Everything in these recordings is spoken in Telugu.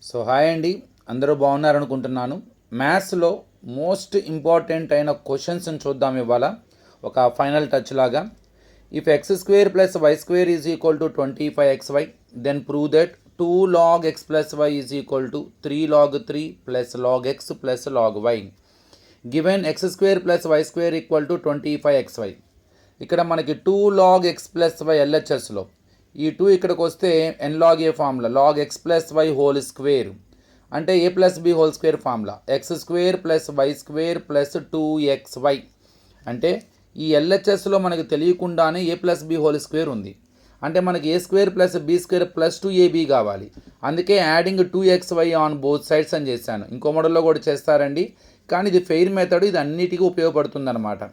సో హాయ్ అండి, అందరూ బాగున్నారనుకుంటున్నాను. మ్యాథ్స్లో మోస్ట్ ఇంపార్టెంట్ అయిన క్వశ్చన్స్ని చూద్దాం ఇవాళ ఒక ఫైనల్ టచ్ లాగా. If x square plus y square is equal to 25xy, then prove that 2 log x plus y is equal to 3 log 3 plus log x plus log y. Given x square plus y square equal to 25xy. ఇక్కడ మనకి 2 log x ప్లస్ వై ఎల్హెచ్ఎస్లో ఈ 2 ఇక్కడికి వస్తే n log a formula log x plus y whole square అంటే ఏ plus b whole square formula x square plus y square plus 2xy. అంటే ఈ ఎల్హెచ్ఎస్లో మనకు తెలియకుండానే a plus b whole square ఉంది. అంటే మనకి a square plus b square plus 2ab కావాలి. అందుకే adding 2xy on both sides అని చేశాను. ఇంకో మోడల్లో కూడా చేస్తారండి, కానీ ఇది ఫెయిర్ మెథడ్, ఇది అన్నిటికీ ఉపయోగపడుతుంది అనమాట.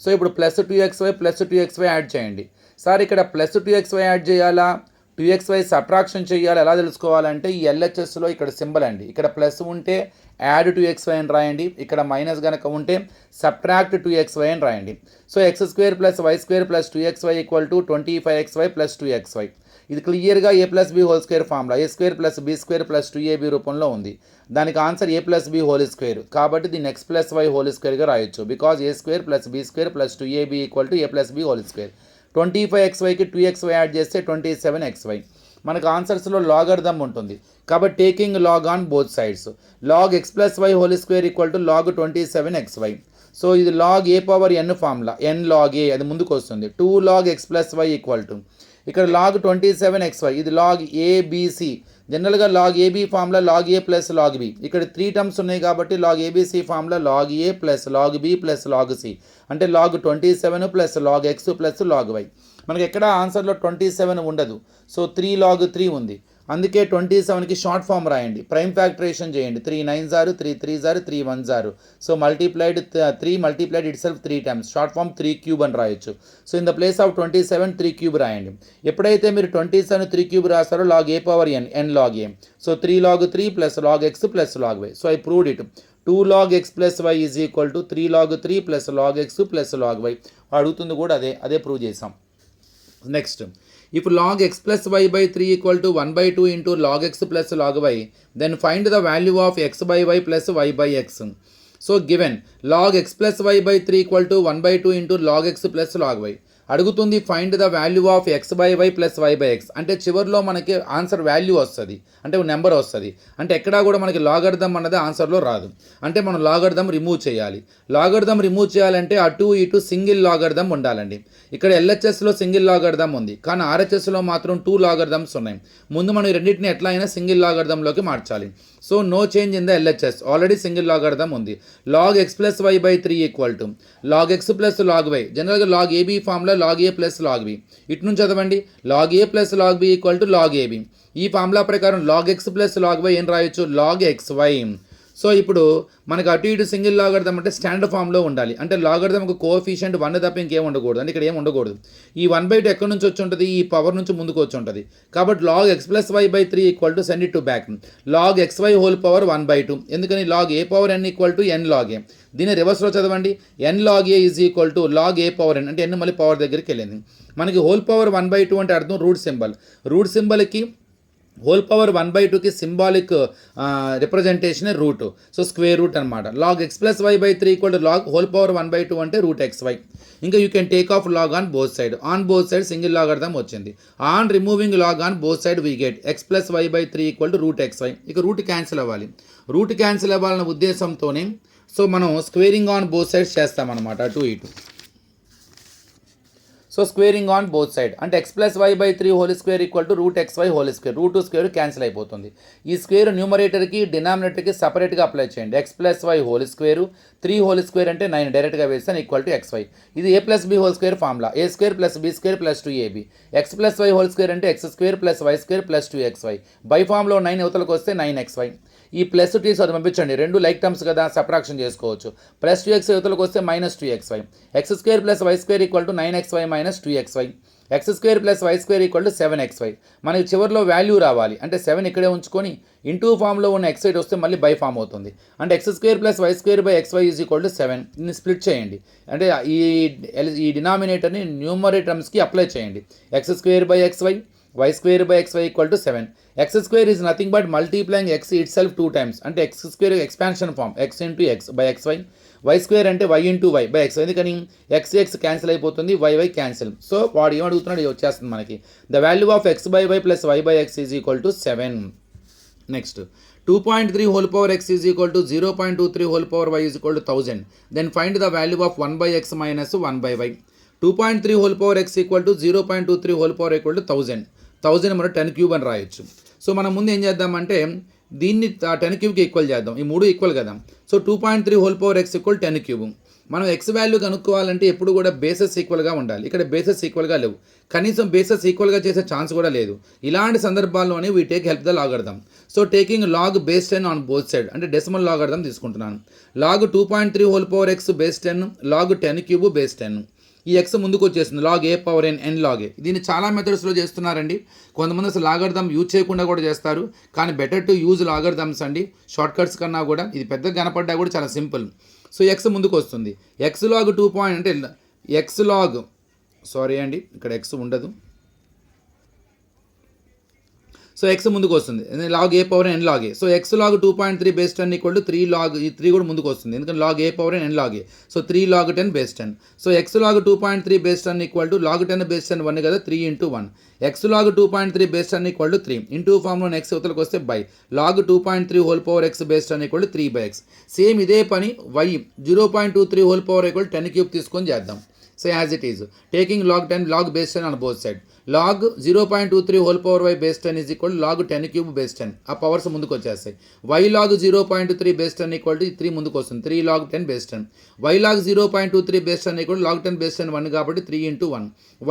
సో ఇప్పుడు ప్లస్ 2xy యాడ్ చేయండి. సార్ ఇక్కడ ప్లస్ 2xy యాడ్ చేయాలా, 2xy సబ్ట్రాక్షన్ చేయాలి, ఎలా తెలుసుకోవాలంటే ఈ ఎల్హెచ్ఎస్లో ఇక్కడ సింబల్ అండి. ఇక్కడ ప్లస్ ఉంటే యాడ్ 2xy అని రాయండి, ఇక్కడ మైనస్ కనుక ఉంటే సబ్ట్రాక్ట్ 2xy అని రాయండి. So x square plus y square plus 2xy equal to 25xy plus 2xy. ఇది క్లియర్గా a plus b whole square formula a square plus b square plus 2ab రూపంలో ఉంది. దానికి answer a plus b whole square, కాబట్టి దీన్ని ఎక్స్ ప్లస్ వై హోల్ స్క్వేర్గా రాయొచ్చు. Because a square plus b square plus 2ab equal to a plus b whole square. 25xyకి 2xy యాడ్ చేస్తే 27xy. మనకు ఆన్సర్స్లో లాగర్థం ఉంటుంది, కాబట్టి taking log on both sides. Log x plus y whole square equal to log 27xy. So ఇది log a power n formula, n log a అది ముందుకు వస్తుంది. 2 log x plus y equal to ఇక్కడ లాగ్ 27xy, ఇది లాగ్ ఏబిసి. జనరల్గా log a b formula log a plus log b. ఇక్కడ 3 టర్మ్స్ ఉన్నాయి కాబట్టి log a b c formula log a plus log b plus log C. అంటే log 27 plus log x plus log y. మనకి ఎక్కడ ఆన్సర్లో 27 ఉండదు, సో 3 log 3 ఉంది. అందుకే 27కి షార్ట్ ఫామ్ రాయండి, ప్రైమ్ ఫ్యాక్టరేషన్ చేయండి. 3 9s 3 3s 3 1s. So multiplied 3 multiplied itself 3 times, short form 3 cube అని రాయొచ్చు. So in the place of 27 3 cube రాయండి. ఎప్పుడైతే మీరు 27 3 క్యూబ్ రాస్తారో log a power n, n log a. So 3 log 3 plus log x plus log y. So I proved it. 2 log x plus y is equal to 3 log 3 plus log x plus log y. అడుగుతుంది కూడా అదే ప్రూవ్ చేసాం. Next, if log x plus y by 3 equal to 1 by 2 into log x plus log y, then find the value of x by y plus y by x. So given log x plus y by 3 equal to 1 by 2 into log x plus log y. అడుగుతుంది find the value of x by y plus y by x. అంటే చివరిలో మనకి ఆన్సర్ వాల్యూ వస్తుంది, అంటే నెంబర్ వస్తుంది. అంటే ఎక్కడా కూడా మనకి లాగర్థం అన్నది ఆన్సర్లో రాదు. అంటే మనం లాగర్థం రిమూవ్ చేయాలి. లాగర్థం రిమూవ్ చేయాలంటే అటు ఇటు సింగిల్ లాగర్థం ఉండాలండి. ఇక్కడ ఎల్హెచ్ఎస్లో సింగిల్ లాగర్థం ఉంది, కానీ ఆర్హెచ్ఎస్లో మాత్రం 2 లాగర్థమ్స్ ఉన్నాయి. ముందు మనం రెండింటిని ఎట్లా అయినా సింగిల్ లాగర్థంలోకి మార్చాలి. So no change in the ఎల్హెచ్ఎస్, ఆల్రెడీ సింగిల్ లాగర్థం ఉంది. Log x plus y by 3 equal to log x plus log y. జనరల్గా log a b formula log a plus log b. ఇటు నుంచి చదవండి, log a plus log b equal to log a b. ఈ ఫార్ములా ప్రకారం log x plus log y ఏం రాయొచ్చు, లాగ్ ఎక్స్ వై. సో ఇప్పుడు మనకు అటు ఇటు సింగిల్ లాగర్థం అంటే స్టాండర్డ్ ఫామ్లో ఉండాలి. అంటే లాగర్థం ఒక కోఎఫిషియంట్ 1 తప్ప ఇంకేం ఉండకూడదు. అంటే ఇక్కడ ఏం ఉండకూడదు. ఈ 1/2 ఎక్కడి నుంచి వచ్చి ఉంటుంది, ఈ పవర్ నుంచి ముందుకు వచ్చి ఉంటుంది. కాబట్టి log x plus y by 3 equal to send it to back log x y whole power 1/2. ఎందుకని log a power n equal to n log a. దీన్ని రివర్స్లో చదవండి, n log a is equal to log a power n. అంటే ఎన్ మళ్ళీ పవర్ దగ్గరికి వెళ్ళింది. మనకి హోల్ పవర్ 1/2 అంటే అర్థం రూట్ సింబల్. రూట్ సింబల్కి హోల్ పవర్ 1/2కి symbolic representation root. So square root అనమాట. Log x plus y by 3 equal to log whole power 1/2 అంటే రూట్ ఎక్స్ వై. ఇంకా you can take of log on both side. On both side single log అర్థం వచ్చింది. On removing log on both side we get x plus y by 3 equal to root x y. ఇక రూట్ క్యాన్సిల్ అవ్వాలి. రూట్ క్యాన్సిల్ అవ్వాలన్న ఉద్దేశంతోనే సో మనం స్క్వేరింగ్ ఆన్ బోత్ సైడ్స్ చేస్తామన్నమాట, అటు ఇటు. So squaring on both side అంటే x plus y by 3 whole square equal to root x y whole square. Root square cancel అయిపోతుంది. ఈ స్క్వేర్ న్యూమరేటర్కి డినామినేటర్కి సపరేట్గా అప్లై చేయండి. X plus y whole square 3 whole square అంటే 9 డైరెక్ట్గా వేస్తాను ఈక్వల్ టు ఎక్స్ వై. ఇది a plus b whole square formula a square plus b square plus 2ab. X plus y whole square అంటే x square plus y square plus 2xy. By ఫామ్లో 9 అవతలకు వస్తే 9xy. ఈ ప్లస్ టీస్ అది పంపించండి, రెండు లైక్ టర్మ్స్ కదా, సబ్ట్రాక్షన్ చేసుకోవచ్చు. ప్లస్ 2x యువతలకు వస్తే minus 2xy. X square plus y square equal to 9xy minus 2xy. X square plus y square equal to 7xy. మనకి చివరిలో వాల్యూ రావాలి, అంటే 7 ఇక్కడే ఉంచుకొని ఇంటూ ఫామ్లో ఉన్న ఎక్స్ సైడ్ వస్తే మళ్ళీ బై ఫామ్ అవుతుంది. అంటే x square plus y square by xy is equal to 7. దీన్ని స్ప్లిట్ చేయండి, అంటే ఈ డినామినేటర్ని న్యూమరేటర్స్కి అప్లై చేయండి. X square by xy y square by xy equal to 7. X square is nothing but multiplying x itself 2 times. అంటే x square expansion form x into x by xy. y square అంటే y into y by x. ఎందుకని x క్యాన్సిల్ అయిపోతుంది, y క్యాన్సిల్. సో వాడు ఏమడుగుతున్నాడు వచ్చేస్తుంది మనకి. The value of x by y plus y by x is equal to 7. Next 2.3 whole power x is equal to 0.23 whole power y is equal to 1000. Then find the value of 1 by x minus 1 by y. 2.3 whole power x equal to 0.23 whole power equal to 1000. 1000 మనం 10 క్యూబ్ అని రాయొచ్చు. సో మనం ముందు ఏం చేద్దామంటే దీన్ని 10 క్యూబ్కి ఈక్వల్ చేద్దాం. ఈ మూడు ఈక్వల్ కదా. So 2.3 whole power x equal 10 cube. మనం ఎక్స్ వాల్యూ కనుక్కోవాలంటే ఎప్పుడు కూడా బేసెస్ ఈక్వల్గా ఉండాలి. ఇక్కడ బేసెస్ ఈక్వల్గా లేవు, కనీసం బేసెస్ ఈక్వల్గా చేసే ఛాన్స్ కూడా లేదు. ఇలాంటి సందర్భాల్లోనే we take help the logarithm. So taking log base 10 on both side అంటే డెసిమల్ లాగర్థం తీసుకుంటున్నాను. Log 2.3 whole power x base 10, log 10 cube base 10. ఈ ఎక్స్ ముందుకు వచ్చేస్తుంది log a power n log a. దీన్ని చాలా మెథడ్స్లో చేస్తున్నారండి. కొంతమంది అసలు లాగర్థం యూజ్ చేయకుండా కూడా చేస్తారు, కానీ బెటర్ టు యూజ్ లాగర్థమ్స్ అండి. షార్ట్ కట్స్ కన్నా కూడా ఇది పెద్దగా కనపడ్డా కూడా చాలా సింపుల్. సో ఎక్స్ ముందుకు వస్తుంది. ఎక్స్ లాగ్ 2 పాయింట్ అంటే ఎక్స్ లాగ్ సారీ అండి ఇక్కడ ఎక్స్ ఉండదు. సో ఎక్స్ ముందుకు వస్తుంది log a power n log a. So x log 2.3 base 10 equal to 3 log ఈ 3 కూడా ముందుకు వస్తుంది, ఎందుకంటే log a power n log a. So 3 log 10 base 10. So x log 2.3 base 10 equal to log 10 base 10 1 కదా, 3 into 1. X log 2.3 base 10 equal to 3 into ఫామ్లో ఎక్స్ అవతలకు వస్తే by log 2.3 whole power x base 10 equal to 3 by x. Same ఇదే పని y 0.23 whole power equal 10 cube తీసుకొని చేద్దాం. So as it is taking log 10 log base 10 on both side. Log 0.23 whole power y base 10 is equal log 10 cube base 10. ఆ పవర్స్ ముందుకు వచ్చేస్తాయి. y log 0.3 base 10 equal to 3 ముందుకు వస్తుంది, 3 log 10 base 10. y log 0.23 base 10 equal log 10 base 10 1 కాబట్టి 3 into 1.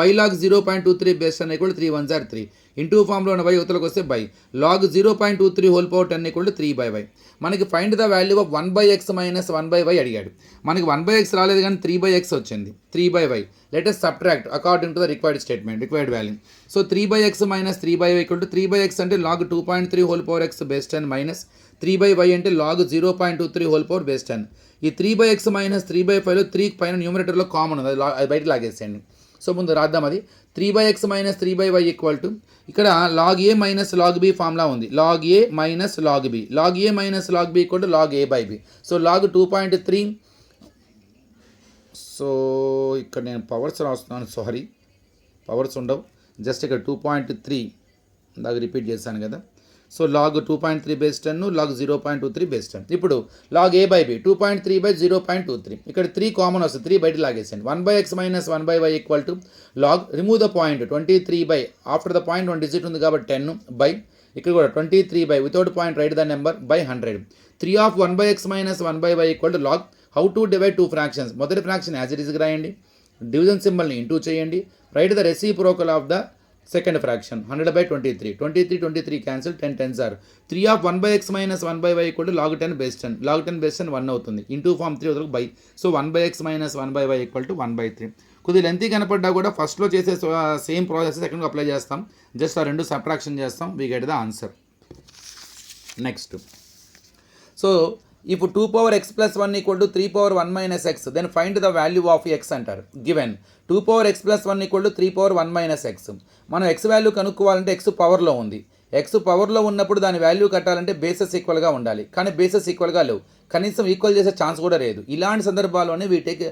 y log 0.23 base 10 equal 3 1s are 3 into ఫామ్లో ఉన్న y ఉత్తలకు వస్తే by log 0.23 whole power 10 equal to 3 by y. మనకి find the value of 1 by x minus 1 by y అడిగాడు. మనకి 1 by x రాలేదు కానీ 3 by x వచ్చింది, 3 by y. Let us subtract according to the required statement, required value. So 3 by x minus 3 by y equal to 3 by x అంటే log 2.3 whole power x base 10 minus 3 by y అంటే లాగ్ 0.23 హోల్ పవర్ బేస్ 10. ఈ 3 by x మైనస్ 3 by 5లో 3 పైన న్యూమరేటర్లో కామన్ ఉంది, అది బయట లాగేసేయండి. సో ముందు రాద్దాం అది. 3 by x minus 3 by y equal to ఇక్కడ log a minus log b formula ఉంది. Log a minus log b, log a minus log b equal to log a by b. So log 2.3. So ఇక్కడ నేను పవర్స్ రాస్తున్నాను, సారీ పవర్స్ ఉండవు, జస్ట్ ఇక్కడ 2.3 దాకా రిపీట్ చేశాను కదా. So log 2.3 base 10 log 0.23 base 10. ఇప్పుడు log a by b 2.3 by 0.23. ఇక్కడ 3 కామన్ వస్తుంది, 3 బయట లాగేసాను. 1 by x minus 1 by y equal to log remove the point 23 by after the point 1 digit ఉంది కాబట్టి 10 బై ఇక్కడ కూడా 23 by without point write the number by 100. 3 of 1 by x minus 1 by y equal to log how to divide 2 fractions. మొదటి ఫ్రాక్షన్ యాజ్ ఇట్ ఈస్గా రాయండి, డివిజన్ సింబల్ని ఇంటూ చేయండి, write the reciprocal of the second fraction 100 by 23. 23 cancel, 10 10s are 3 of 1 by x minus 1 by y equal to log 10 base 10. Log 10 base 10 1 అవుతుంది, ఇంటూ ఫామ్ 3 వరకు బై. సో 1 by x minus 1 by y equal to 1 by 3. కొద్దిగా లెంతీ కనపడ్డా కూడా ఫస్ట్లో చేసే సేమ్ ప్రాసెస్ సెకండ్గా అప్లై చేస్తాం. జస్ట్ ఆ రెండు సబ్ట్రాక్షన్ చేస్తాం, we get the answer. Next so if 2 power x plus 1 equal to 3 power 1 minus x, then find the value of x అంటారు. Given 2 power x plus 1 equal to 3 power 1 minus x. మనం x వాల్యూ కనుక్కోవాలంటే x పవర్లో ఉంది. x పవర్లో ఉన్నప్పుడు దాని వాల్యూ కట్టాలంటే బేసెస్ ఈక్వల్గా ఉండాలి, కానీ బేసెస్ ఈక్వల్గా లేవు, కనీసం ఈక్వల్ చేసే ఛాన్స్ కూడా లేదు. ఇలాంటి సందర్భాల్లోనే we take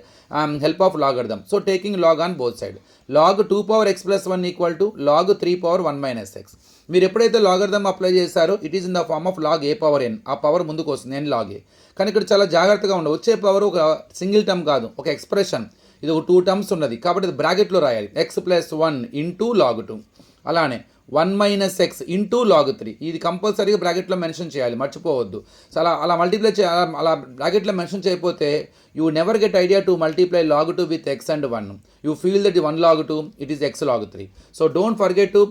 help of logarithm. So taking log on both side. Log 2 power x plus 1 equal to log 3 power 1 minus x. మీరు ఎప్పుడైతే లాగర్థం అప్లై చేశారో it is in the form of log a power n. ఆ పవర్ ముందుకు వస్తుంది ఎన్ లాగ్ ఏ. కానీ ఇక్కడ చాలా జాగ్రత్తగా ఉండవు, వచ్చే పవర్ ఒక సింగిల్ టర్మ్ కాదు, ఒక ఎక్స్ప్రెషన్. ఇది ఒక 2 టర్మ్స్ ఉన్నది కాబట్టి ఇది బ్రాకెట్లో రాయాలి. ఎక్స్ ప్లస్ 1 ఇంటూ లాగ్ 2, అలానే 1 మైనస్ ఎక్స్ ఇంటూ లాగ్ 3. ఇది కంపల్సరీగా బ్రాకెట్లో మెన్షన్ చేయాలి, మర్చిపోవద్దు. సో అలా మల్టిప్లై అలా బ్రాకెట్లో మెన్షన్ చేయకపోతే you never get idea to multiply log 2 with x and 1. You feel that 1 log 2 it is x log 3. So don't forget to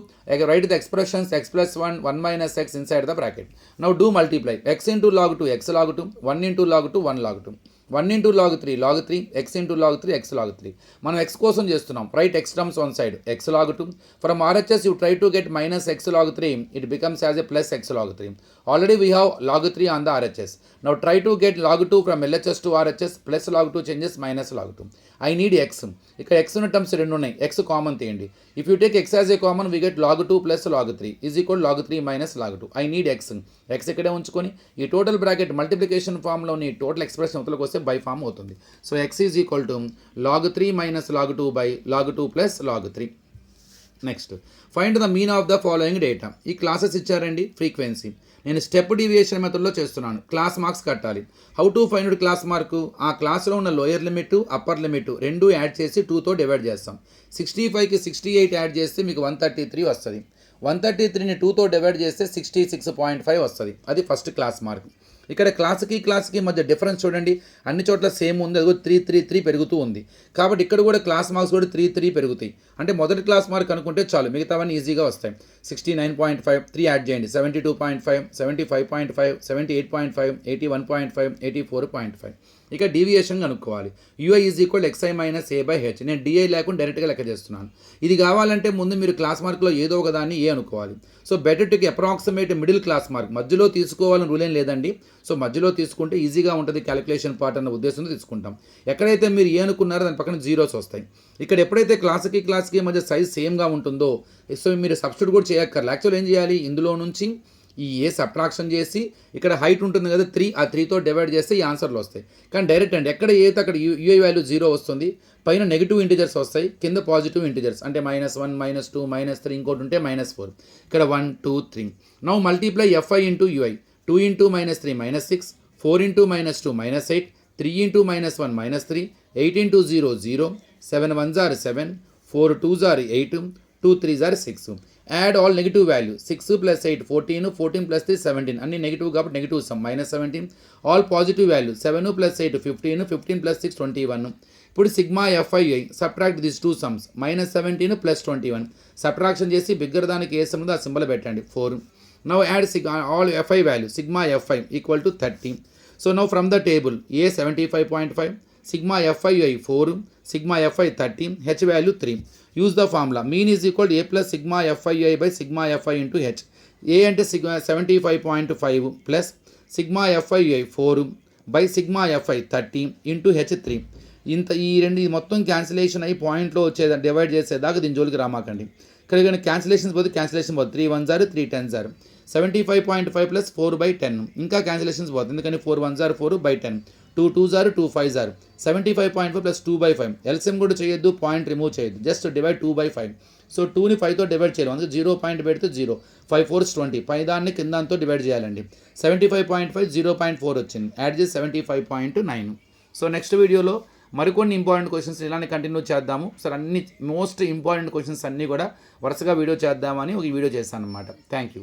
write the expressions x plus 1 1 minus x inside the bracket. Now do multiply x into log 2 x log 2, 1 into log 2 1 log 2. 1 into log 3 log 3, x into log 3 X log 3. మనం ఎక్స్ కోసం చేస్తున్నాం, write x terms one side, x log 2. From RHS you try to get minus x log 3, it becomes as a plus x log 3. Already we have log 3 on the RHS. Now try to get log 2 from LHS to RHS, plus log 2 changes minus log 2. I need x. ఇక్కడ x ఉన్న టర్మ్స్ రెండు ఉన్నాయి, x కామన్ తీయండి. If you take x as a common we get log 2 plus log 3 is equal log 3 minus log 2. I need x. x ఇక్కడే ఉంచుకొని ఈ టోటల్ బ్రాకెట్ మల్టిప్లికేషన్ ఫామ్లోని టోటల్ ఎక్స్ప్రెషన్ అవతలకు వస్తే బై ఫామ్ అవుతుంది. So x is equal to log 3 minus log 2 by log 2 plus log 3. Next find the mean of the following data. ఈ క్లాసెస్ ఇచ్చారండి, ఫ్రీక్వెన్సీ నేను స్టెప్ డీవియేషన్ మెథడ్లో చేస్తున్నాను. క్లాస్ మార్క్స్ కట్టాలి. How to find class mark, ఆ క్లాస్లో ఉన్న లోయర్ లిమిట్ అప్పర్ లిమిట్ రెండు యాడ్ చేసి 2తో డివైడ్ చేస్తాం. 65కి 68 యాడ్ చేస్తే మీకు 133 వస్తుంది. 133ని 2తో డివైడ్ చేస్తే 66.5 వస్తుంది. అది ఫస్ట్ క్లాస్ మార్క్. ఇక్కడ క్లాస్కి మధ్య డిఫరెన్స్ చూడండి, అన్ని చోట్ల సేమ్ ఉంది, అది 333 పెరుగుతూ ఉంది. కాబట్టి ఇక్కడ కూడా క్లాస్ మార్క్స్ కూడా 33 పెరుగుతాయి. అంటే మొదటి క్లాస్ మార్క్ అనుకుంటే చాలు, మిగతావన్నీ ఈజీగా వస్తాయి. 69.5 3 యాడ్ చేయండి, 72.5 75.5 78.5 81.5 84.5. ఇక డీవియేషన్ కనుక్కోవాలి. ui is equal xi minus a by H. నేను డిఐ లేకుండా డైరెక్ట్గా లెక్క చేస్తున్నాను. ఇది కావాలంటే ముందు మీరు క్లాస్ మార్క్లో ఏదో ఒక దాన్ని ఏ అనుకోవాలి. So better to approximate middle class mark. మధ్యలో తీసుకోవాలని రూల్ ఏం లేదండి. సో మధ్యలో తీసుకుంటే ఈజీగా ఉంటుంది క్యాలిక్యులేషన్ పార్ట్ అన్న ఉద్దేశంతో తీసుకుంటాం. ఎక్కడైతే మీరు ఏ అనుకున్నారో దాని పక్కన జీరోస్ వస్తాయి. ఇక్కడ ఎప్పుడైతే క్లాస్కి మధ్య సైజ్ సేమ్గా ఉంటుందో సో మీరు సబ్స్టిట్యూట్ కూడా చేయక్కర్లేదు. యాక్చువల్ ఏం చేయాలి, ఇందులో నుంచి ఈ ఏ సబ్ట్రాక్షన్ చేసి ఇక్కడ హైట్ ఉంటుంది కదా 3, ఆ 3తో డివైడ్ చేస్తే ఈ ఆన్సర్లు వస్తాయి. కానీ డైరెక్ట్ అండి, ఎక్కడ ఏతే అక్కడ యూఐ వాల్యూ 0 వస్తుంది, పైన నెగిటివ్ ఇంటిజర్స్ వస్తాయి, కింద పాజిటివ్ ఇంటిజర్స్ అంటే -1 -2 -3 ఇంకోటి ఉంటే -4. ఇక్కడ 1 2 3. Now multiply fi into ui. 2 into -3 -6, 4 into -2 -8, 3 into -1 -3, 8 into 0 0, 7 1s are 7, 4 2s are 8, 2 3s are 6. Add all negative value. 6 + 8 14, 14 + 3 17, అన్ని నెగిటివ్ కాబట్టి negative some -17. All positive value 7 + 8 15, 15 + 6 21. ఇప్పుడు sigma fi subtract this two sums, -17 + 21. Subtraction చేసి బిగ్గర్ దానికి ఏ సమ్ ఉందో ఆ సింబల్ పెట్టండి 4. Now add all fi value, sigma fi equal to 30. So now from the table A 75.5, sigma fi 4, sigma fi 30, h value 3. Use the formula mean is equal a plus sigma fi by sigma fi into h. A అంటే 75.5 plus sigma fi 4 by sigma fi 30 into h 3. ఈ రెండు మొత్తం క్యాన్సిలేషన్ అయ్యి పాయింట్లో వచ్చేది డివైడ్ చేసేదాకా దీని జోలికి రామాకండి. ఇక్కడ కానీ క్యాన్సిలేషన్స్ పోతే 3 1s are 3 10s are 75.5 plus 4/10. ఇంకా క్యాన్సిలేషన్స్ పోతుంది, ఎందుకని 4 1s are 4/10, 2 2s are 2 5s are 75.5 plus 2/5. LCM కూడా చేయొద్దు, పాయింట్ రిమూవ్ చేయొద్దు, జస్ట్ డివైడ్ 2/5. సో 2ని 5తో డివైడ్ చేయాలి, అందుకే 0 పాయింట్ పెడితే 0, 5 4s 20, పైదాన్ని కిందంతో డివైడ్ చేయాలండి. 75.5 0.4 వచ్చింది, యాడ్ చేసి 75.9. సో నెక్స్ట్ వీడియోలో మరికొన్ని ఇంపార్టెంట్ క్వశ్చన్స్ ఇలానే కంటిన్యూ చేద్దాము. సార్ అన్ని మోస్ట్ ఇంపార్టెంట్ క్వశ్చన్స్ అన్నీ కూడా వరుసగా వీడియో చేద్దామని ఒక వీడియో చేశాను అనమాట. Thank you.